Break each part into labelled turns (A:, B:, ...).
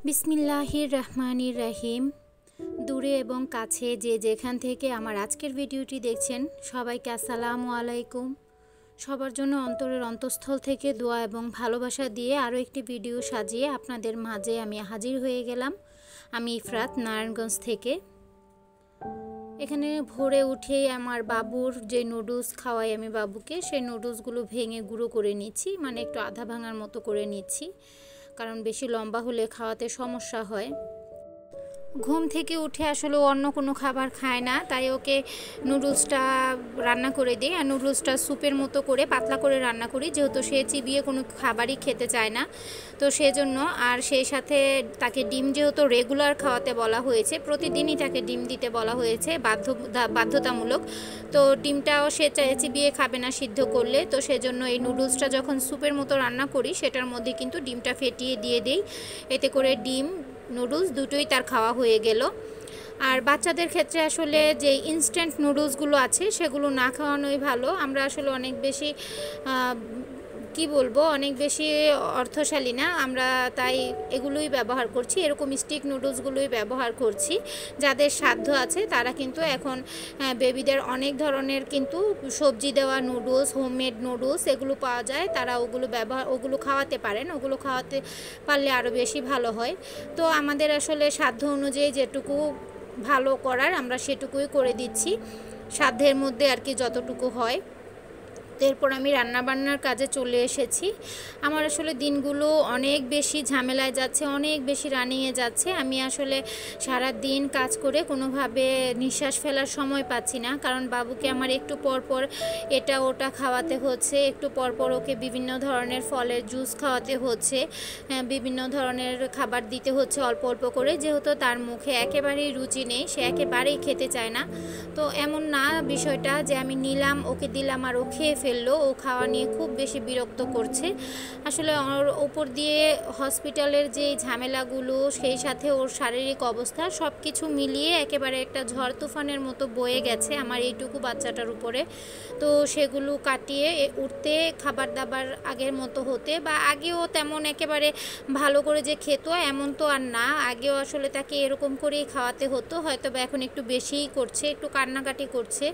A: বিসমিল্লাহির রহমানির রহিম। দূরে এবং কাছে যে যেখান থেকে আমার আজকের ভিডিওটি দেখছেন সবাইকে আসসালামু আলাইকুম। সবার জন্য অন্তরের অন্তঃস্থল থেকে দোয়া এবং ভালোবাসা দিয়ে আরও একটি ভিডিও সাজিয়ে আপনাদের মাঝে আমি হাজির হয়ে গেলাম। আমি ইফরাত, নারায়ণগঞ্জ থেকে। এখানে ভোরে উঠেই আমার বাবুর যে নুডলস খাওয়াই আমি বাবুকে, সেই নুডলসগুলো ভেঙে গুঁড়ো করে নিচ্ছি, মানে একটু আধা ভাঙার মতো করে নিচ্ছি, কারণ বেশি লম্বা হলে খাওয়াতে সমস্যা হয়। ঘুম থেকে উঠে আসলে অন্য কোনো খাবার খায় না, তাই ওকে নুডলসটা রান্না করে দিই। আর নুডলসটা স্যুপের মতো করে পাতলা করে রান্না করি, যেহেতু সে চিবিয়ে কোনো খাবারই খেতে চায় না, তো সেজন্য। আর সেই সাথে তাকে ডিম যেহেতু রেগুলার খাওয়াতে বলা হয়েছে, প্রতিদিনই তাকে ডিম দিতে বলা হয়েছে বাধ্যতামূলক, তো ডিমটাও সে চিবিয়ে খাবে না সিদ্ধ করলে, তো সেজন্য এই নুডলসটা যখন স্যুপের মতো রান্না করি সেটার মধ্যে কিন্তু ডিমটা ফেটিয়ে দিয়ে দিই, এতে করে ডিম নুডলস দুটোই তার খাওয়া হয়ে গেল। আর বাচ্চাদের ক্ষেত্রে আসলে যে ইনস্ট্যান্ট নুডলসগুলো আছে সেগুলো না খাওয়ানোই ভালো। আমরা আসলে অনেক বেশি অনেক বেশি অর্থশালী না, আমরা তাই এগুলোই ব্যবহার করছি, এরকম স্টিক নুডলসগুলোই ব্যবহার করছি। যাদের সাধ্য আছে তারা কিন্তু এখন বেবিদের অনেক ধরনের কিন্তু সবজি দেওয়া নুডলস, হোমমেড নুডলস এগুলো পাওয়া যায়, তারা ওগুলো খাওয়াতে পারেন। ওগুলো খাওয়াতে পারলে আরও বেশি ভালো হয়। তো আমাদের আসলে সাধ্য অনুযায়ী যেটুকু ভালো করার আমরা সেটুকুই করে দিচ্ছি, সাধ্যের মধ্যে আর কি যতটুকু হয়। এরপর আমি রান্নাবান্নার কাজে চলে এসেছি। আমার আসলে দিনগুলো অনেক বেশি ঝামেলায় যাচ্ছে, অনেক বেশি রানিংয়ে যাচ্ছে। আমি আসলে সারা দিন কাজ করে কোনোভাবে নিঃশ্বাস ফেলার সময় পাচ্ছি না, কারণ বাবুকে আমার একটু পরপর এটা ওটা খাওয়াতে হচ্ছে, একটু পরপর ওকে বিভিন্ন ধরনের ফলের জুস খাওয়াতে হচ্ছে, বিভিন্ন ধরনের খাবার দিতে হচ্ছে অল্প অল্প করে, যেহেতু তার মুখে একেবারেই রুচি নেই, সে একেবারেই খেতে চায় না। তো এমন না বিষয়টা যে আমি নিলাম ওকে দিলাম আর ও খেয়ে ফেললো, ও খাওয়া নিয়ে খুব বেশি বিরক্ত করছে। আসলে ওর ওপর দিয়ে হসপিটালের যে ঝামেলাগুলো, সেই সাথে ওর শারীরিক অবস্থা সব কিছু মিলিয়ে একেবারে একটা ঝড় তুফানের মতো বয়ে গেছে আমার এইটুকু বাচ্চাটার উপরে। তো সেগুলো কাটিয়ে উঠতে, খাবার দাবার আগের মতো হতে, বা আগেও তেমন একেবারে ভালো করে যে খেত এমন তো আর না, আগেও আসলে তাকে এরকম করেই খাওয়াতে হতো, হয়তো বা এখন একটু বেশিই করছে, একটু কান্নাকাটি করছে।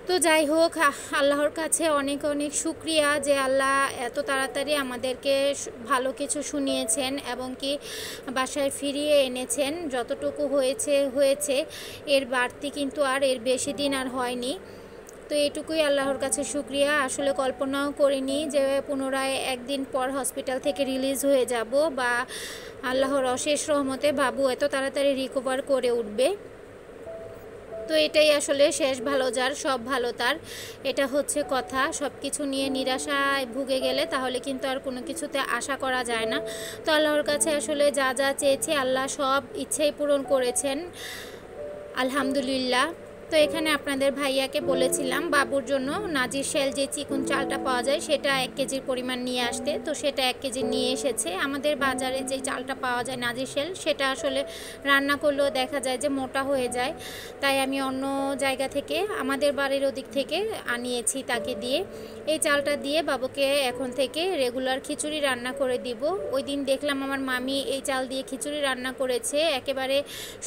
A: তো যাই হোক, আল্লাহর কাছে অনেক অনেক শুকরিয়া যে আল্লাহ এত তাড়াতাড়ি আমাদেরকে ভালো কিছু শুনিয়েছেন এবং কি বাসায় ফিরিয়ে এনেছেন। যতটুকু হয়েছে, এর বাড়তি কিন্তু আর এর বেশি দিন আর হয়নি। তো এটুকুই আল্লাহর কাছে শুকরিয়া। আসলে কল্পনাও করিনি যে পুনরায় একদিন পর হসপিটাল থেকে রিলিজ হয়ে যাব, বা আল্লাহর অশেষ রহমতে বাবু এত তাড়াতাড়ি রিকভার করে উঠবে। তো এটাই আসলে শেষ ভালো যার সব ভালো তার, এটা হচ্ছে কথা। সব কিছু নিয়ে নিরাশায় ভুগে গেলে তাহলে কিন্তু আর কোনো কিছুতে আশা করা যায় না। তো আল্লাহর কাছে আসলে যা যা চেয়েছি আল্লাহ সব ইচ্ছেই পূরণ করেছেন, আলহামদুলিল্লাহ। তো এখানে আপনাদের ভাইয়াকে বলেছিলাম বাবুর জন্য নাজির শেল যে চিকন চালটা পাওয়া যায় সেটা 1 কেজির পরিমাণ নিয়ে আসতে, তো সেটা 1 কেজি নিয়ে এসেছে। আমাদের বাজারে যে চালটা পাওয়া যায় নাজির শেল, সেটা আসলে রান্না করলেও দেখা যায় যে মোটা হয়ে যায়, তাই আমি অন্য জায়গা থেকে আমাদের বাড়ির ওদিক থেকে আনিয়েছি তাকে দিয়ে। এই চালটা দিয়ে বাবুকে এখন থেকে রেগুলার খিচুড়ি রান্না করে দিব। ওই দিন দেখলাম আমার মামি এই চাল দিয়ে খিচুড়ি রান্না করেছে, একেবারে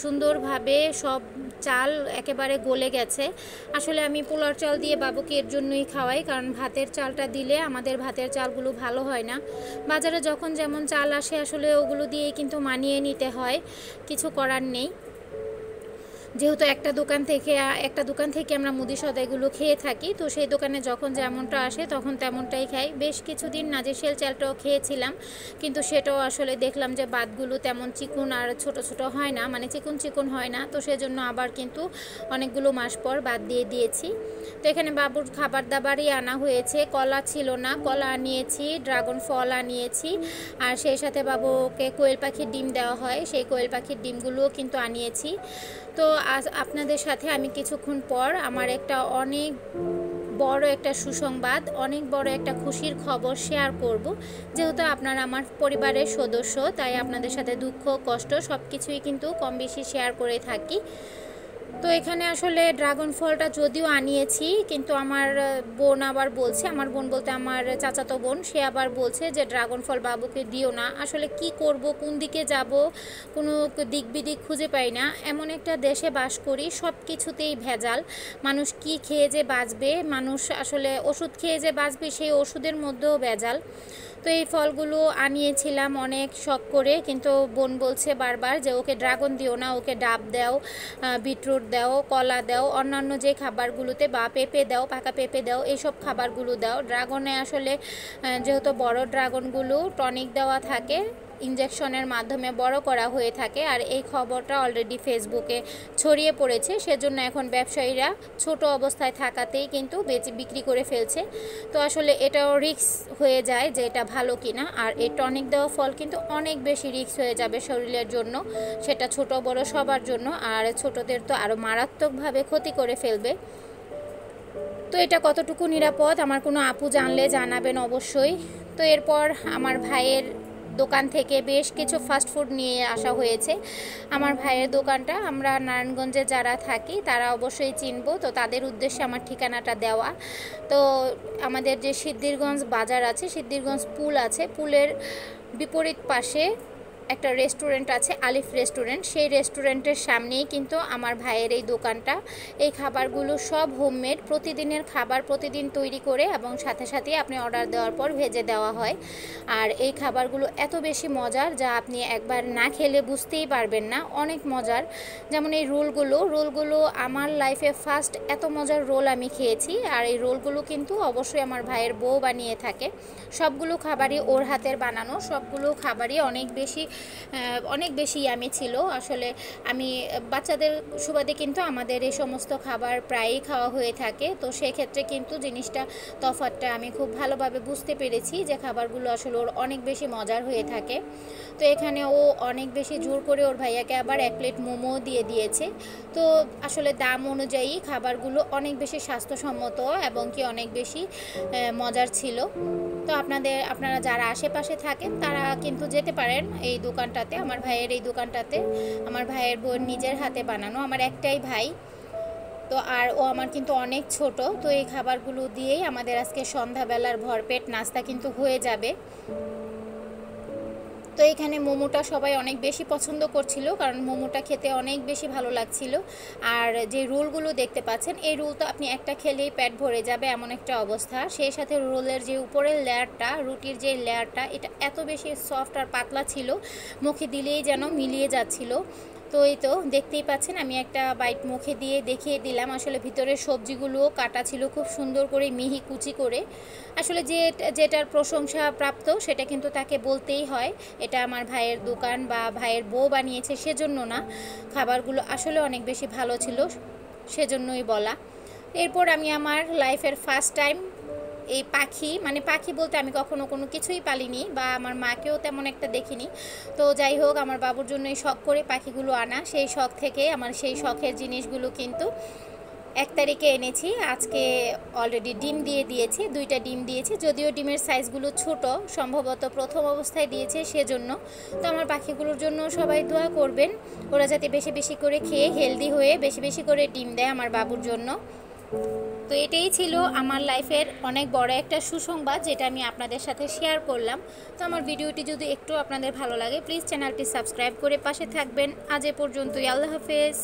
A: সুন্দরভাবে সব চাল একেবারে গলে গেছে। আসলে আমি পোলার চাল দিয়ে বাবুকে এর জন্যই খাওয়াই, কারণ ভাতের চালটা দিলে আমাদের ভাতের চালগুলো ভালো হয় না। বাজারে যখন যেমন চাল আসে আসলে ওগুলো দিয়েই কিন্তু মানিয়ে নিতে হয়, কিছু করার নেই। যেহেতু একটা দোকান থেকে আমরা মুদি সদাইগুলো খেয়ে থাকি, তো সেই দোকানে যখন যেমনটা আসে তখন তেমনটাই খাই। বেশ কিছুদিন নাজির শেল চালটাও খেয়েছিলাম, কিন্তু সেটাও আসলে দেখলাম যে বাতগুলো তেমন চিকন আর ছোট ছোট হয় না, মানে চিকন হয় না, তো সেজন্য আবার কিন্তু অনেকগুলো মাস পর বাদ দিয়ে দিয়েছি। তো এখানে বাবুর খাবার দাবারই আনা হয়েছে, কলা ছিল না, কলা আনিয়েছি, ড্রাগন ফল আনিয়েছি, আর সেই সাথে বাবুকে কোয়েল পাখির ডিম দেওয়া হয়, সেই কোয়েল পাখির ডিমগুলোও কিন্তু আনিয়েছি। তো আপনাদের সাথে আমি কিছুক্ষণ পর আমার একটা অনেক বড় একটা সুসংবাদ, অনেক বড় একটা খুশির খবর শেয়ার করব। যেহেতু আপনারা আমার পরিবারের সদস্য, তাই আপনাদের সাথে দুঃখ কষ্ট সব কিছুই কিন্তু কম বেশি শেয়ার করে থাকি। তো এখানে আসলে ড্রাগন ফলটা যদিও আনিয়েছি, কিন্তু আমার বোন আবার বলছে, আমার বোন বলতে আমার চাচাতো বোন, সে আবার বলছে যে ড্রাগন ফল বাবুকে দিও না। আসলে কি করব, কোন দিকে যাব, কোনো দিক বিদিক খুঁজে পাই না। এমন একটা দেশে বাস করি, সব কিছুতেই ভেজাল। মানুষ কি খেয়ে যে বাঁচবে, মানুষ আসলে ওষুধ খেয়ে যে বাঁচবে, সেই ওষুধের মধ্যেও ভেজাল। তো এই ফলগুলো আনিয়েছিলাম অনেক শখ করে, কিন্তু বোন বলছে বারবার যে ওকে ড্রাগন দিও না, ওকে ডাব দাও, বিটরুট দাও, কলা দাও, অন্যান্য যে খাবারগুলোতে, বা পেঁপে দাও, পাকা পেঁপে দাও, এইসব খাবারগুলো দাও। ড্রাগনে আসলে যেহেতু বড় ড্রাগনগুলো টনিক দেওয়া থাকে, ইনজেকশনের মাধ্যমে বড় করা হয়ে থাকে, আর এই খবরটা অলরেডি ফেসবুকে ছড়িয়ে পড়েছে। সেজন্য এখন ব্যবসায়ীরা ছোট অবস্থায় থাকাতেই কিন্তু বিক্রি করে ফেলছে। তো আসলে এটাও রিস্ক হয়ে যায় যে এটা ভালো কিনা। আর এই টনিক দেওয়া ফল কিন্তু অনেক বেশি রিস্ক হয়ে যাবে শরীরের জন্য, সেটা ছোট বড় সবার জন্য, আর ছোটদের তো আরও মারাত্মকভাবে ক্ষতি করে ফেলবে। তো এটা কতটুকু নিরাপদ আমার কোনো আপু জানলে জানাবেন অবশ্যই। তো এরপর আমার ভাইয়ের দোকান থেকে বেশ কিছু ফাস্ট ফুড নিয়ে আসা হয়েছে। আমার ভাইয়ের দোকানটা আমরা নারায়ণগঞ্জে যারা থাকি তারা অবশ্যই চিনব, তো তাদের উদ্দেশ্যে আমার ঠিকানাটা দেওয়া। তো আমাদের যে সিদ্ধিরগঞ্জ বাজার আছে, সিদ্ধিরগঞ্জ পুল আছে, পুলের বিপরীত পাশে একটা রেস্টুরেন্ট আছে, আলিফ রেস্টুরেন্ট। সেই রেস্টুরেন্টের সামনেই কিন্তু আমার ভাইয়ের এই দোকানটা। এই খাবারগুলো সব হোমমেড, প্রতিদিনের খাবার প্রতিদিন তৈরি করে, এবং সাথে সাথে আপনি অর্ডার দেওয়ার পর ভেজে দেওয়া হয়। আর এই খাবারগুলো এত বেশি মজার যা আপনি একবার না খেলে বুঝতেই পারবেন না, অনেক মজার। যেমন এই রোলগুলো আমার লাইফে ফার্স্ট এত মজার রোল আমি খেয়েছি। আর এই রোলগুলো কিন্তু অবশ্যই আমার ভাইয়ের বউ বানিয়ে থাকে। সবগুলো খাবারই ওর হাতের বানানো, সবগুলো খাবারই অনেক বেশি ইয়ামি ছিল। আসলে আমি বাচ্চাদের সুবাদে কিন্তু আমাদের এই সমস্ত খাবার প্রায়ই খাওয়া হয়ে থাকে, তো সেক্ষেত্রে কিন্তু জিনিসটা তফাৎটা আমি খুব ভালোভাবে বুঝতে পেরেছি যে খাবারগুলো আসলে ওর অনেক বেশি মজার হয়ে থাকে। তো এখানে ও অনেক বেশি জোর করে ওর ভাইয়াকে আবার 1 প্লেট মোমো দিয়ে দিয়েছে। তো আসলে দাম অনুযায়ী খাবারগুলো অনেক বেশি স্বাস্থ্যসম্মত এবং কি অনেক বেশি মজার ছিল। তো আপনারা যারা আশেপাশে থাকেন তারা কিন্তু যেতে পারেন এই দোকানটাতে, আমার ভাইয়ের এই দোকানটাতে। আমার ভাইয়ের বোন নিজের হাতে বানানো, আমার একটাই ভাই তো, আর ও আমার কিন্তু অনেক ছোট। তো এই খাবারগুলো দিয়েই আমাদের আজকে সন্ধ্যাবেলার ভরপেট নাস্তা কিন্তু হয়ে যাবে। তো এখানে মোমোটা সবাই অনেক বেশি পছন্দ করছিল, কারণ মোমোটা খেতে অনেক বেশি ভালো লাগছিল। আর যে রোলগুলো দেখতে পাচ্ছেন, এই রোল তো আপনি একটা খেলেই পেট ভরে যাবে এমন একটা অবস্থা। সেই সাথে রোলের যে উপরের লেয়ারটা, রুটির যে লেয়ারটা, এটা এত বেশি সফট আর পাতলা ছিল, মুখে দিলেই যেন মিলিয়ে যাচ্ছিল। তো এই তো দেখতেই পাচ্ছেন, আমি একটা বাইট মুখে দিয়ে দেখিয়ে দিলাম। আসলে ভিতরের সবজিগুলোও কাটা ছিল খুব সুন্দর করে, মিহি কুচি করে। আসলে যেটার প্রশংসা প্রাপ্ত সেটা কিন্তু তাকে বলতেই হয়। এটা আমার ভাইয়ের দোকান বা ভাইয়ের বউ বানিয়েছে সেজন্য না, খাবারগুলো আসলে অনেক বেশি ভালো ছিল সেজন্যই বলা। এরপর আমি আমার লাইফের ফার্স্ট টাইম এই পাখি বলতে আমি কখনো কোনো কিছুই পালিনি, বা আমার মাকেও তেমন একটা দেখিনি। তো যাই হোক, আমার বাবুর জন্য এই শখ করে পাখিগুলো আনা, সেই শখ থেকে আমার সেই শখের জিনিসগুলো কিন্তু 1 তারিখে এনেছি। আজকে অলরেডি ডিম দিয়েছে, 2টা ডিম দিয়েছে, যদিও ডিমের সাইজগুলো ছোট, সম্ভবত প্রথম অবস্থায় দিয়েছে সেজন্য। তো আমার পাখিগুলোর জন্য সবাই দোয়া করবেন, ওরা যাতে বেশি বেশি করে খেয়ে হেলদি হয়ে বেশি বেশি করে ডিম দেয় আমার বাবুর জন্য। তো এটাই ছিল আমার লাইফের অনেক বড় একটা সুসংবাদ, যেটা আমি আপনাদের সাথে শেয়ার করলাম। তো আমার ভিডিওটি যদি একটু আপনাদের ভালো লাগে, প্লিজ চ্যানেলটি সাবস্ক্রাইব করে পাশে থাকবেন। আজ এ পর্যন্তই, আল্লাহ হাফেজ।